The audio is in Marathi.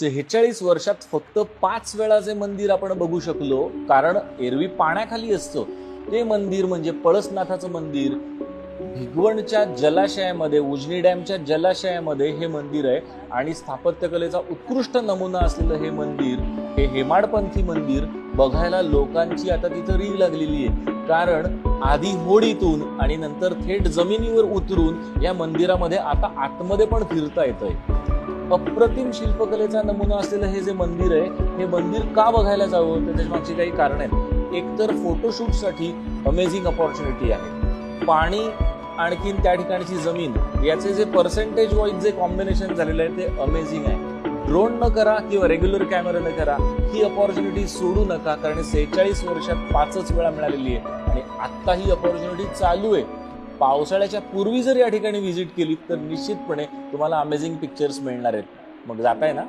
46 वर्षात फक्त 5 वेळा जे मंदिर आपण बघू शकलो, कारण एरवी पाण्याखाली असतं ते मंदिर म्हणजे पळसनाथाचं मंदिर. भिगवणच्या जलाशयामध्ये, उजनी डॅमच्या जलाशयामध्ये हे मंदिर आहे आणि स्थापत्यकलेचा उत्कृष्ट नमुना असलेलं हे मंदिर, हे हेमाडपंथी मंदिर बघायला लोकांची आता तिथं रीळ लागलेली आहे. कारण आधी होडीतून आणि नंतर थेट जमिनीवर उतरून या मंदिरामध्ये आता आतमध्ये पण फिरता येतंय. अप्रतिम शिल्पकलेचा नमुना असलेलं हे जे मंदिर आहे, हे मंदिर का बघायला जावं, त्याच्या मागची काही कारण आहेत. एकतर फोटोशूटसाठी अमेझिंग अपॉर्च्युनिटी आहे. पाणी आणखीन त्या ठिकाणची जमीन याचे जे पर्सेंटेज वाईज जे कॉम्बिनेशन झालेलं आहे ते अमेझिंग आहे. ड्रोन न करा किंवा रेग्युलर कॅमेरा न करा, ही अपॉर्च्युनिटी सोडू नका, कारण 46 वर्षात 5च वेळा मिळालेली आहे आणि आत्ता ही अपॉर्च्युनिटी चालू आहे. पावसाळ्याच्या पूर्वी जर या ठिकाणी व्हिजिट केली तर निश्चितपणे तुम्हाला अमेझिंग पिक्चर्स मिळणार आहेत. मग जाताय ना?